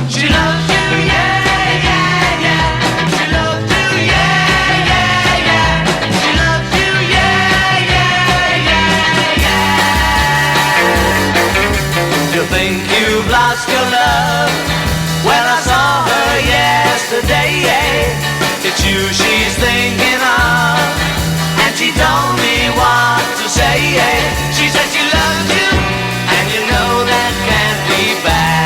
She loves you, yeah, yeah, yeah. She loves you, yeah, yeah, yeah. She loves you, yeah, yeah, yeah, yeah. You think you've lost your love? Well, I saw her yesterday, yeah. It's you she's thinking of, and she told me what to say, yeah. She said she loves you, and you know that can't be bad.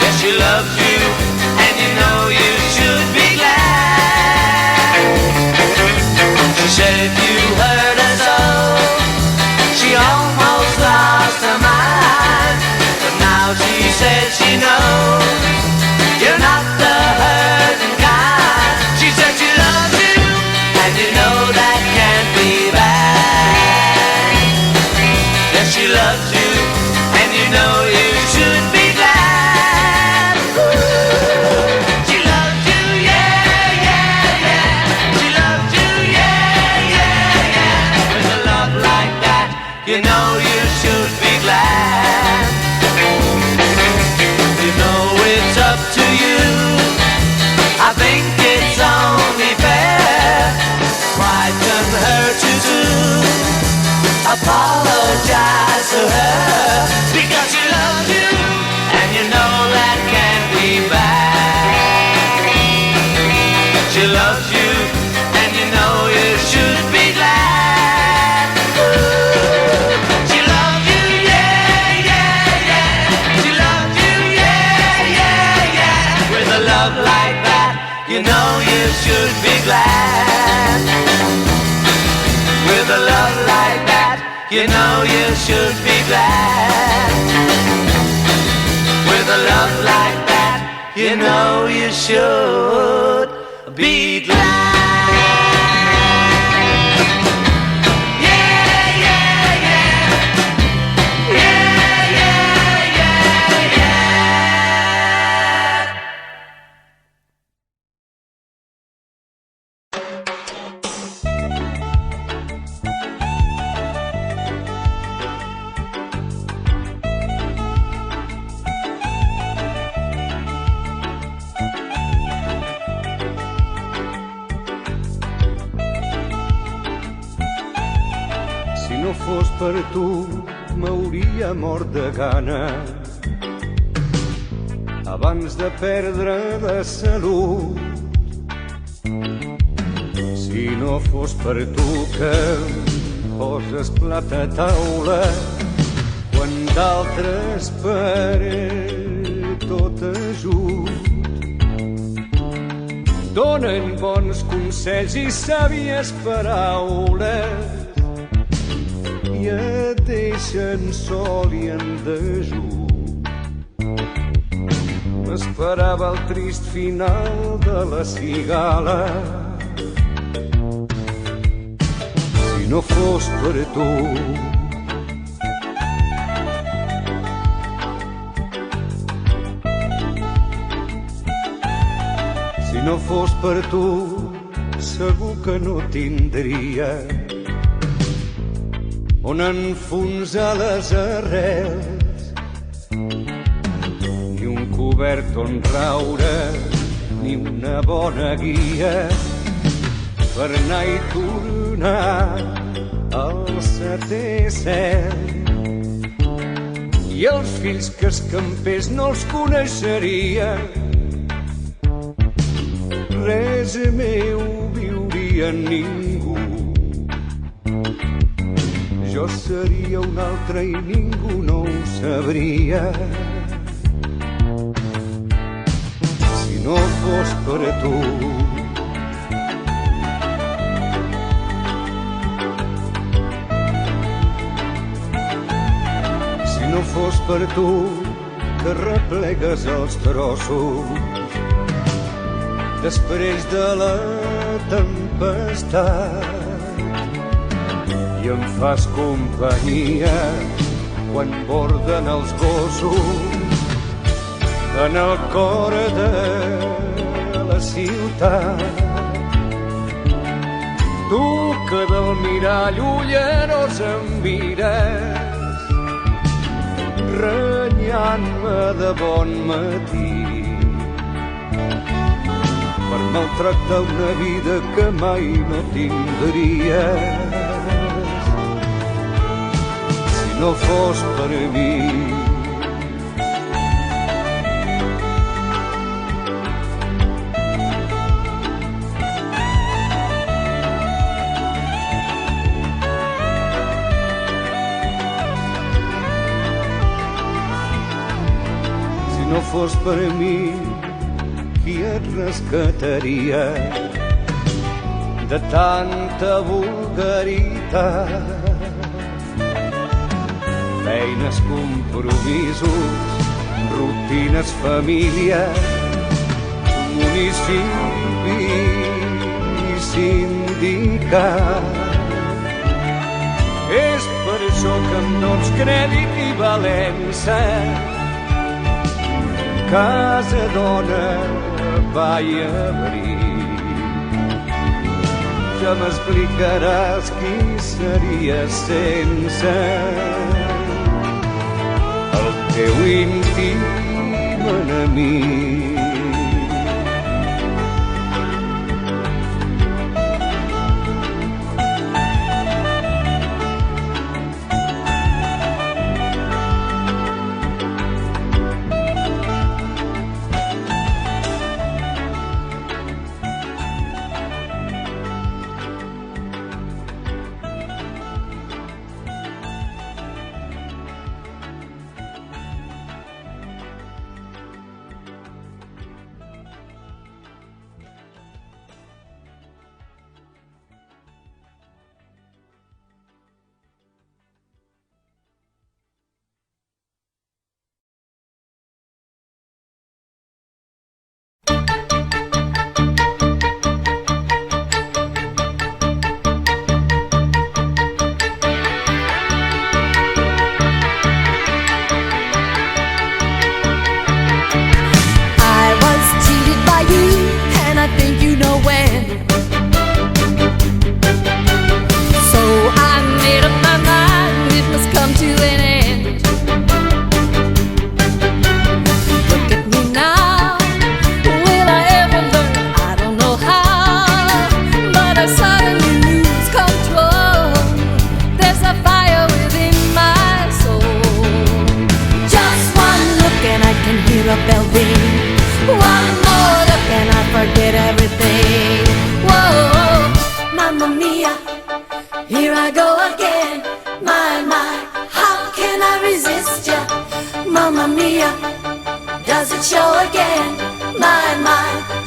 Yes, she loves you, and you know you should be glad. She said if you hurt her so, she almost lost her mind. But now she says she knows you're not the hurting kind. She said she loves you, and you know that can't be bad. Yes, she loves you, and you know you should be glad. She loves you, yeah, yeah, yeah. She loves you, yeah, yeah, yeah. With a love like that, you know you should be glad. You know it's up to you. I think it's only fair. Pride can hurt you too. Apologize to her, because she loves you, and you know that can't be bad. She loves you, and you know you should be glad. She loves you, yeah, yeah, yeah. She loves you, yeah, yeah, yeah. With a love like that, you know you should be glad. With a love like that, you know you should be glad. With a love like that, you know you should be glad. Yeah, yeah, yeah. Yeah, yeah, yeah, yeah. Si no fos per tu, m'hauria mort de gana abans de perdre la salut. Si no fos per tu que em poses plat a taula quan d'altres per tot ajut. Donen bons consells i sàvies paraules i et deixen sol i en dejú. M'esperava el trist final de la cigala. Si no fos per tu, si no fos per tu, segur que no tindria on enfonsar les arrels, ni un cobert on raure, ni una bona guia per anar i tornar al setè cel. I els fills que escampés no els coneixeria, res meu viuria ningú. Jo seria un altre i ningú no ho sabria. Si no fos per tu, si no fos per tu que replegues els trossos després de la tempestat i em fas companyia quan borden els gossos en el cor de la ciutat. Tu que del mirall ullerós em mires renyant-me de bon matí per maltractar una vida que mai no tindries si no fos per mi. Si no fos per mi, qui et rescataria de tanta vulgaritat? Feines, compromisos, rutines, família, municipi i sindicat. És per això que em dones crèdit i valença, casa, dona, pa i abric. Ja m'explicaràs qui seria sense el teu íntim enemic.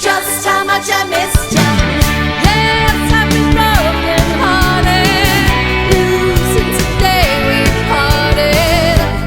Just how much I missed you, Mamma Mia.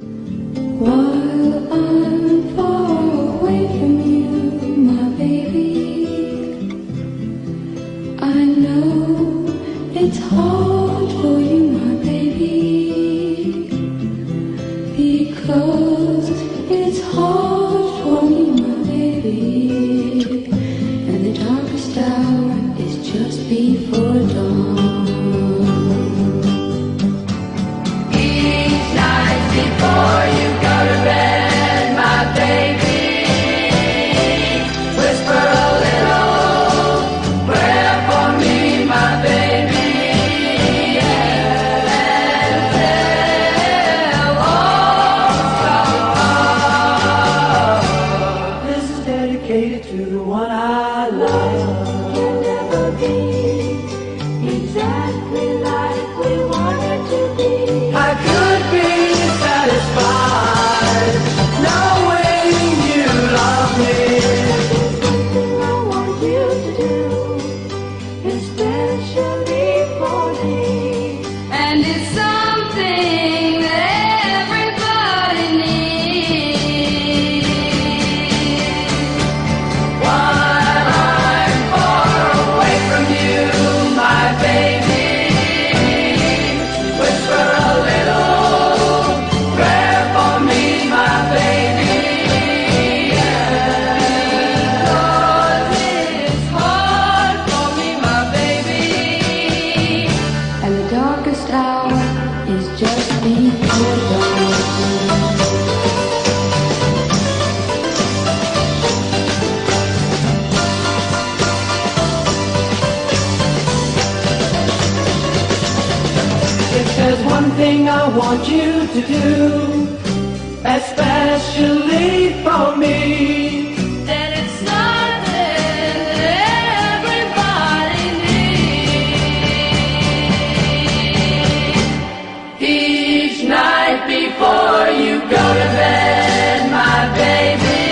While I'm far away from you, my baby, I know it's hard for you, my baby, because it's hard for me, my baby, and the darkest hour is just before dawn. Each night before you go to bed, my baby, whisper a little prayer for me, my baby, and tell all sorrow. This is dedicated to the one I love. Can never be exactly like we wanted to be. I could be satisfied knowing you love me. Something I want you to do, especially for me. And it's something that everybody needs. While I'm far away from you, my baby, whisper a little prayer for me, my baby, because it's hard for me, my baby, and the darkest hour is just before dawn. If there's one thing I want you to do, especially for me, then it's something everybody needs. Each night before you go to bed, my baby,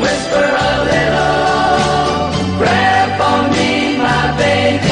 whisper a little prayer for me, my baby.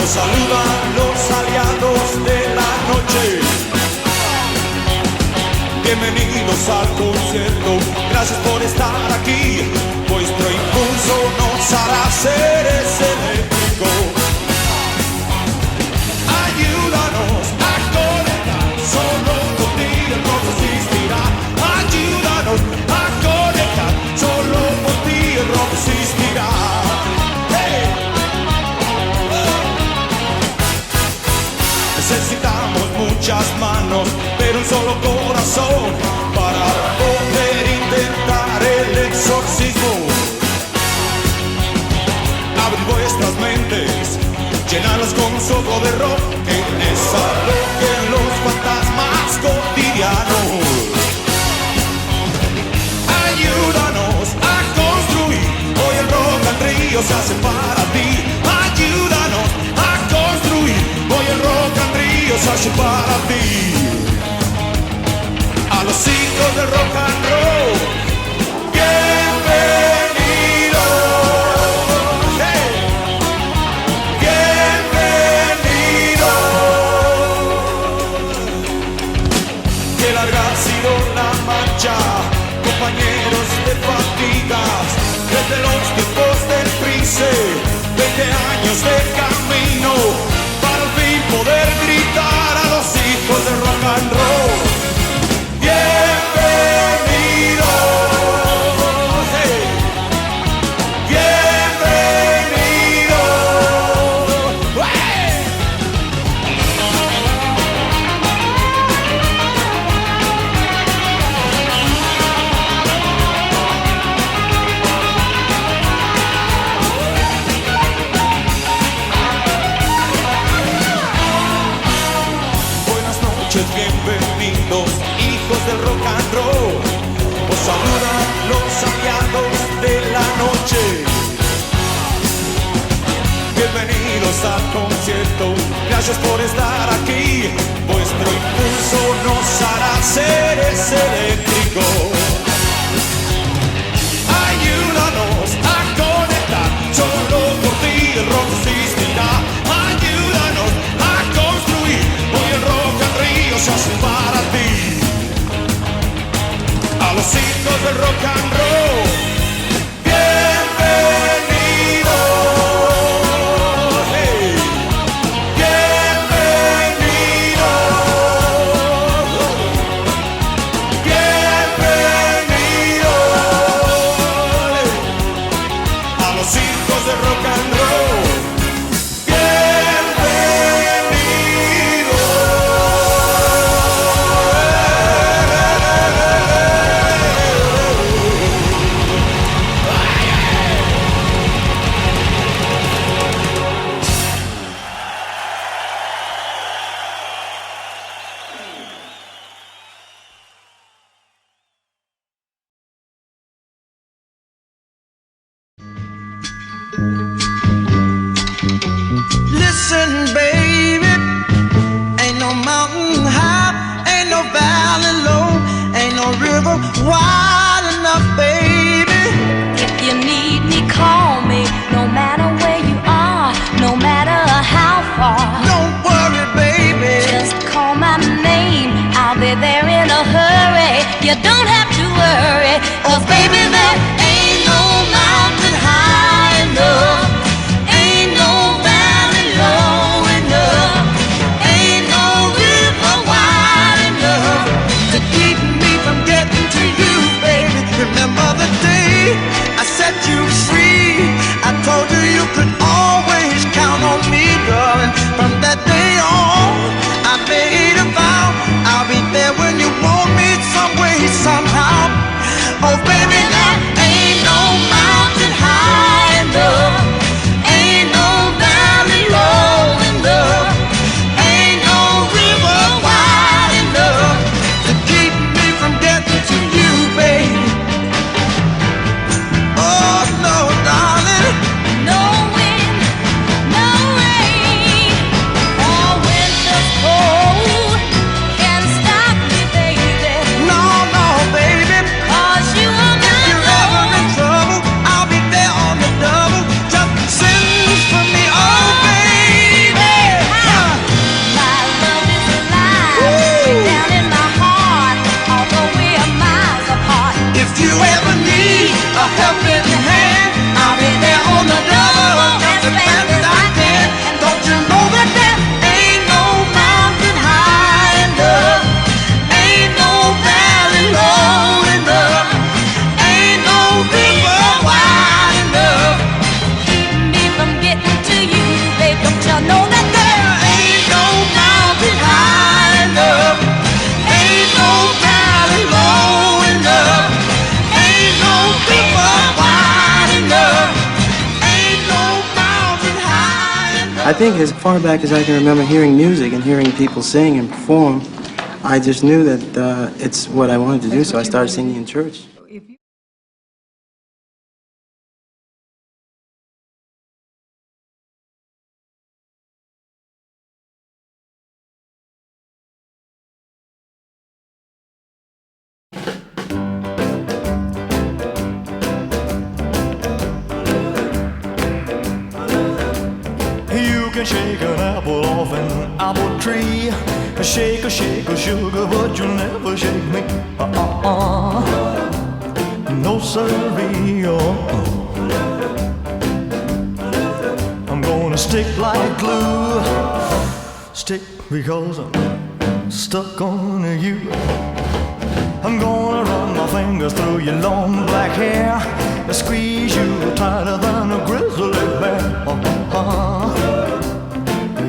Nos saludan los aliados de la noche. Bienvenidos al concierto, gracias por estar aquí. Vuestro impulso nos hará seres eléctricos. Ayúdanos a conectar, solo contigo el rock existirá. Ayúdanos a conectar, solo por ti el rock existirá. Hey. Necesitamos muchas manos, pero un solo corazón para poder intentar el exorcismo. Abrid vuestras mentes, llenadlas con un soplo de rock, que desalojen los fantasmas cotidianos. Ayúdanos a construir, hoy el rock and río se hace para ti. Ayúdanos a construir, hoy el rock and río se hace para ti. A los hijos del rock and roll, bienvenidos. Hey. Qué larga ha sido la marcha, compañeros de fatigas, desde los tiempos del Prince, 20 años de camino, para al fin poder gritar a los hijos del rock and roll. Bienvenidos, hey. Bienvenidos, hey. Buenas noches, bienvenidos, hijos del rock and roll. Os saludan los aliados de la noche. Bienvenidos al concierto, gracias por estar aquí. Vuestro impulso nos hará seres eléctricos. Ayúdanos a conectar, solo por ti el rock existirá. Ayúdanos a construir, hoy el rock and río se hace para ti. A los hijos del rock and roll, bienvenidos, hey. Bienvenidos, bienvenidos, a los hijos del rock and roll, Listen, baby, ain't no mountain high, ain't no valley low, ain't no river wide enough, baby. If you need me, call me. No matter where you are, no matter how far. Don't worry, baby, Just call my name, I'll be there in a hurry. You don't have to worry, 'cause baby, there ain't no mountain high enough, ain't no valley low enough, ain't no river wide enough to keep me from getting to you, baby. Remember the day I set you free? I told you you could always count on me, darling. From know that there ain't no mountain high enough, ain't no valley low enough, ain't no river wide enough, ain't no mountain high enough. I think as far back as I can remember hearing music and hearing people sing and perform, I just knew that it's what I wanted to do, so I started singing in church. You can shake an apple off an apple tree, shake a sugar, but you'll never shake me. No siree. I'm gonna stick like glue, stick because I'm stuck on you. I'm gonna run my fingers through your long black hair, squeeze you tighter than a grizzly bear.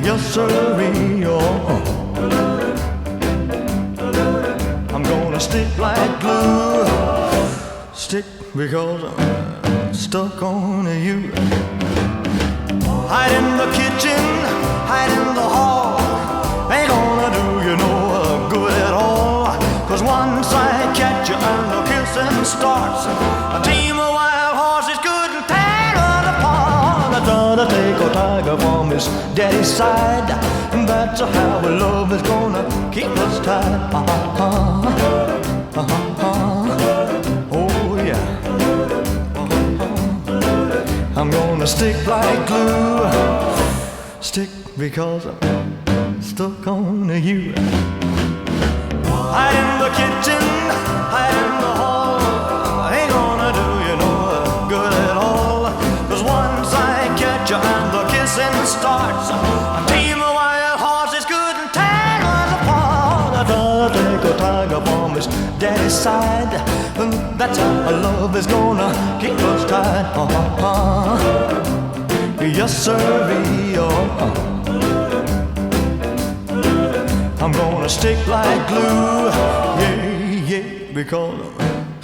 Yes, sirree. I'm gonna stick like glue, stick because I'm stuck on you. Hide in the kitchen, hide in the hall, ain't gonna do you no good at all. 'Cause once I catch you and the kissing starts, a team of wild horses couldn't tear us apart. I thought I'd take a tiger from his daddy's side, and that's how our love is gonna keep us tied. Oh yeah. I'm gonna stick like glue, stick because I'm stuck on you. Hide in the kitchen, hide in the hall, ain't gonna do you no good at all. 'Cause once I catch you and the kissing starts, a team of wild horses couldn't tear us apart. I thought I'd take a tiger from his daddy's side, and that's how our love is gonna keep us tied. Yes, sirree. I'm gonna stick like glue, yeah, yeah, because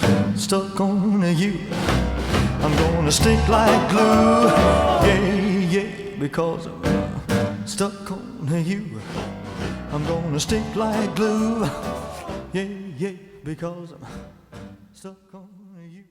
I'm stuck on you. I'm gonna stick like glue, yeah, yeah, because I'm stuck on you. I'm gonna stick like glue, yeah, yeah, because I'm stuck on you.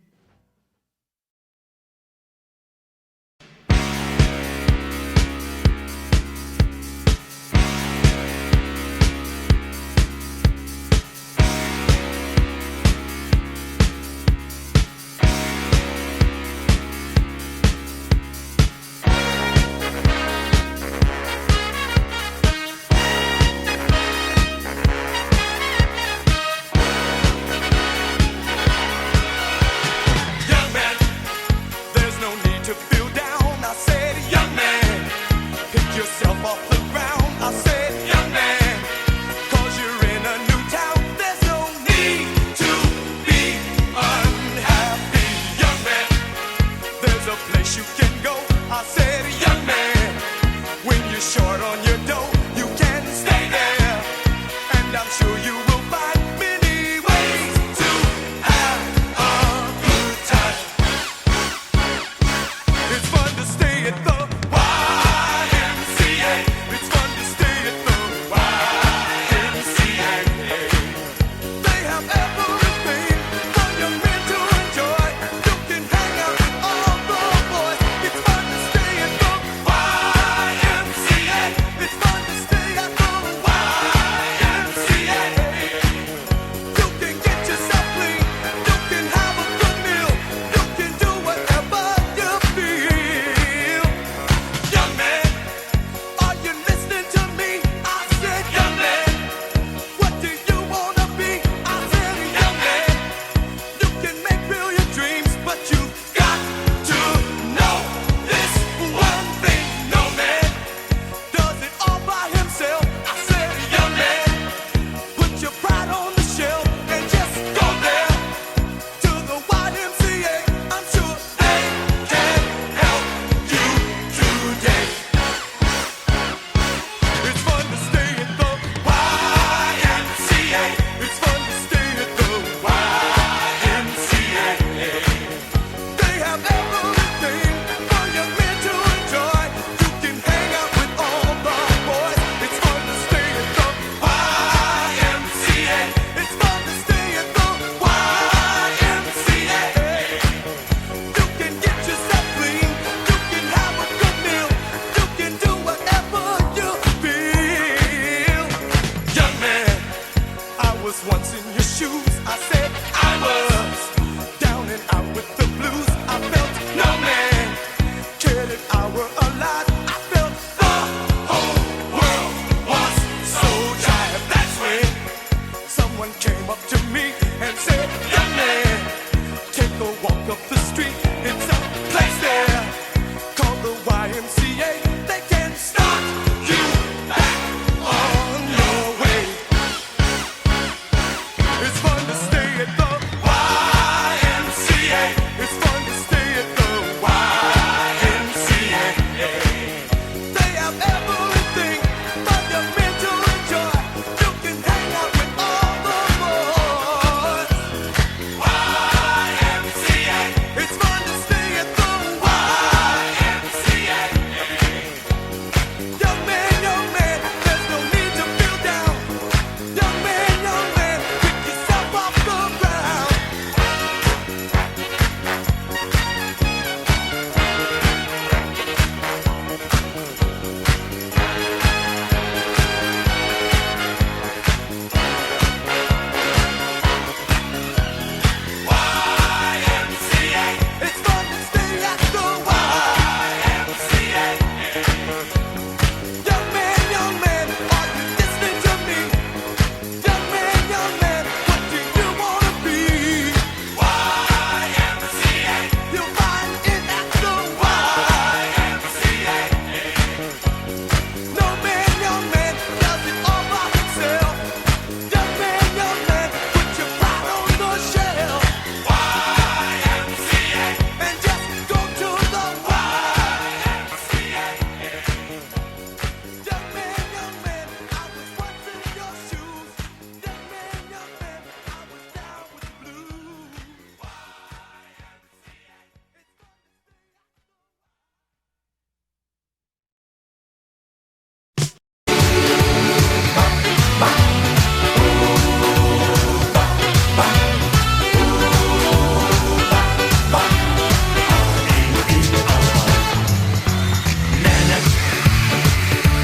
It's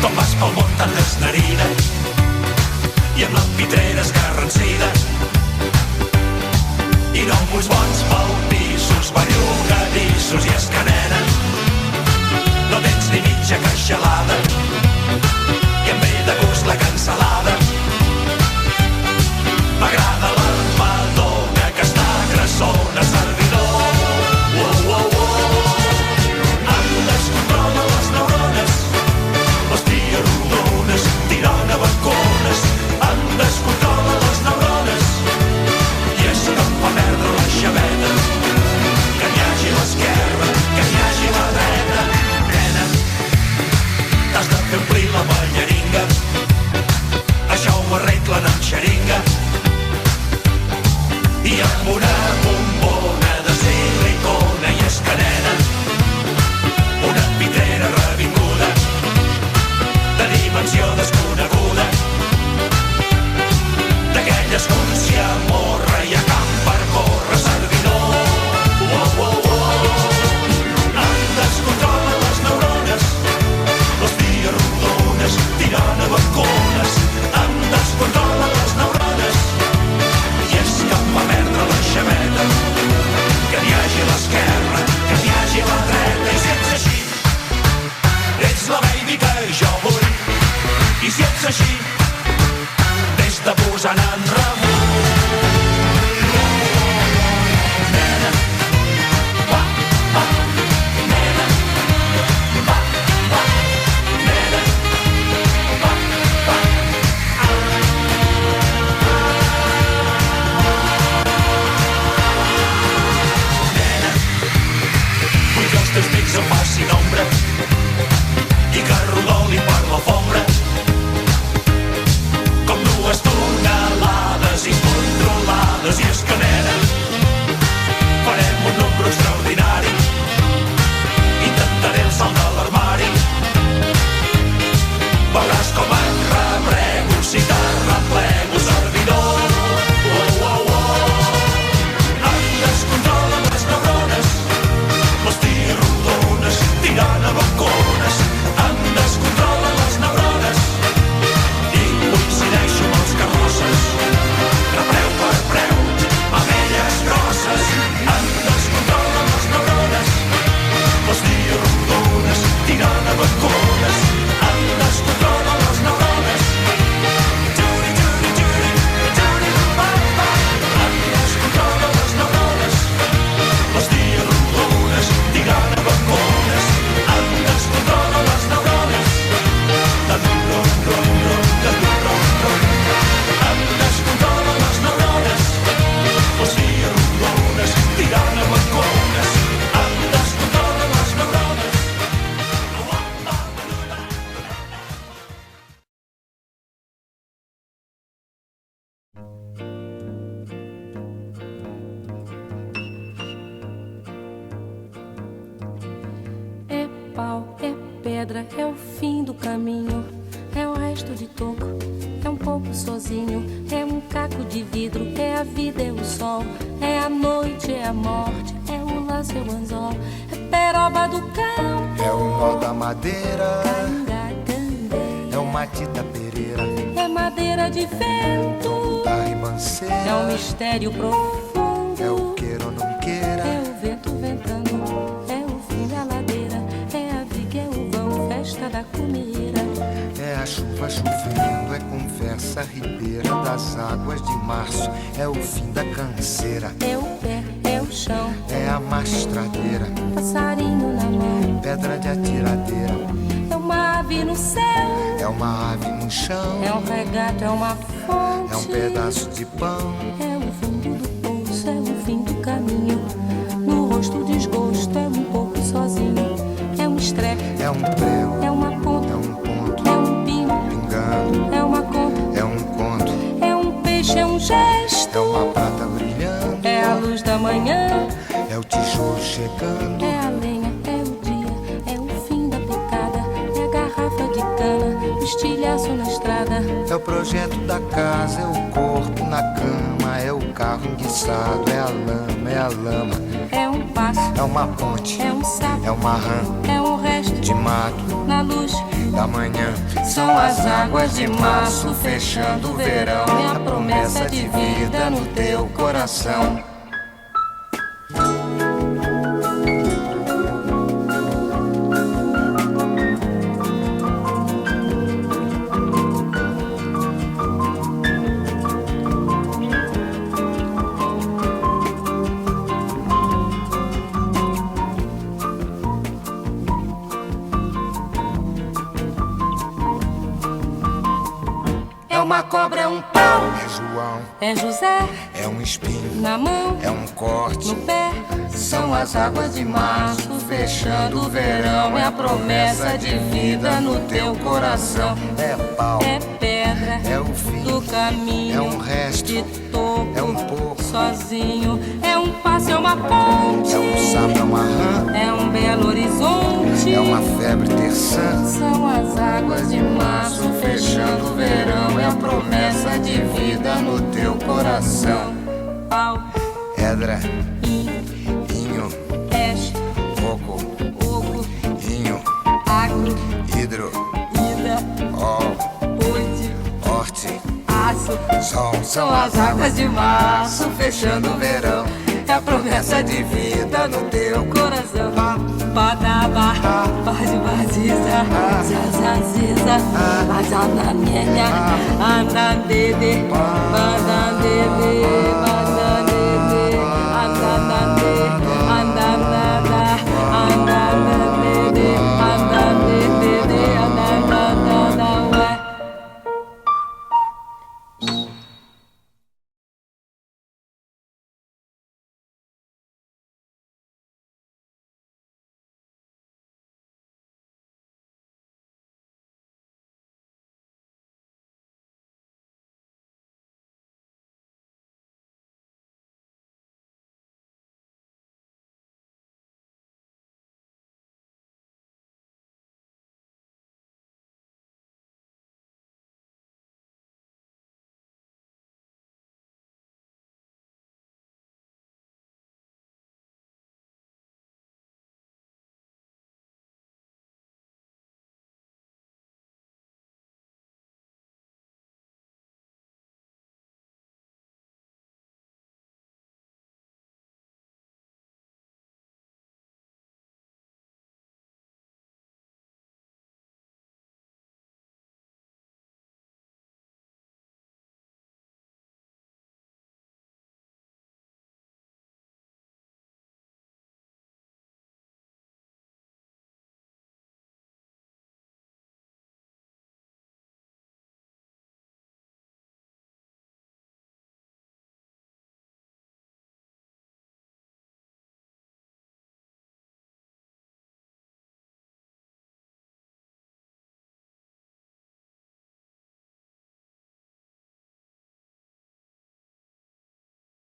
Te'n vas pel món tan desnerida i amb la pitrera escarransida i núvols bons pel pisos, bellugadissos i escanena. No tens ni mitja queixalada i em ve de gust la cansalada. M'agrada la madona que està grassona, servidor. Em descontrola les neurones, les tia rodones tirant a balcones. Em descontrola les neurones i és que em fa perdre la xaveta. Que n'hi hagi a l'esquerra, que n'hi hagi a la dreta. Nena, t'has de fer omplir la balleringa, això ho arreglen amb xeringa i amb una bombona de silicona i escanena. Una pitrera revinguda de dimensió desconeguda, d'aquelles qu'on s'hi amorra i a camp per córrer, servidor. Em descontrolen les neurones, les ties rodones tirant a balcones. Em descontrolen les neurones i és que em fa perdre la xaveta. Que n'hi hagi a l'esquerra, que n'hi hagi a la dreta. I si ets així, ets la baby que jo vull. I si ets així, des de posant en Ramon. Nena, va, va, nena, va, va, nena, va, va. Nena, vull que els teus dits em facin ombra i que rodolin per la fombra com dues tonelades incontrolades. I és que, nena, farem un número extraordinari. Intentaré el salt de l'armari. Veuràs com et rebrego si t'arreplego, servidor. Em descontrolen les neurones, les ties rodones tirant a balcones. Em descontrolen les neurones i coincideixo amb els carrosses, repreu per preu, mamelles grosses. Em descontrolen les neurones, les ties rodones tirant a balcones. Em descontrolen les neurones, juri, juri, juri, juri, papa. Em descontrolen les neurones, les ties rodones tirant a balcones. Em descontrolen les neurones, de ron, ron, ron, de ron, ron. Em descontrolen les neurones, les ties rodones tirant a balcones. Em descontrolen les neurones. É pau, é pedra, é o fim do caminho, é o resto de toco, é um pouco sozinho, é um caco de vidro, é a vida, é o sol, é a noite, é a morte, é o laço, é o anzol, é peroba do campo, É o nó da madeira, canga-candê, é o matita pereira, é madeira de vento, da ribanceira, é um mistério profundo, é o queira ou não queira, é o vento ventando, é o fim da ladeira, é a viga, é o vão, festa da comeira. é a chuva chovendo, é conversa ribeira das águas de março, é o fim da canseira, É o pé, é o chão, é a mastradeira, passarinho na mão, pedra de atiradeira, é uma ave no céu, é uma ave no chão, é um regato, é uma fonte, é um pedaço de pão, é o fundo do poço, é o fim do caminho, no rosto desgosto, é um pouco sozinho, é um estrepe, é um prego, é uma ponta, é um ponto, é um pino, pingando, é uma conta, é um conto, é um peixe, é um gesto, é uma prata brilhando, é a luz da manhã, é o tijolo chegando, é a lenha, é o dia, é o fim da picada, é a garrafa de cana, o estilhaço na estrada, é o projeto da casa, é o corpo na cama, é o carro enguiçado, é a lama, é a lama, é um passo, é uma ponte, é um sapo, é uma rã é um resto de mato, na luz, da manhã. São as águas de março fechando o verão. É a promessa de vida no teu coração. É uma cobra, é um pau, É João, É José é um espinho, na mão, é um corte. no pé. são as águas de março fechando o verão. É a promessa de vida no teu coração. É pau, É pedra é o fim, do caminho, é um resto, de topo, é um pouco, sozinho. É um passo, é uma ponte, é um sapo, é uma rã, é um belo horizonte. é uma febre terçã. São as águas de março fechando o verão. É a promessa de vida no teu coração. Pau, Edra, in, inho, peixe, coco, oco, inho, agro, hidro, ida, ol, oite, horte, aço. sol. São as águas de março fechando o verão. É a promessa de vida no teu coração. Badaba, baziza, zazaziza, azanamenya, andandede, bandandede.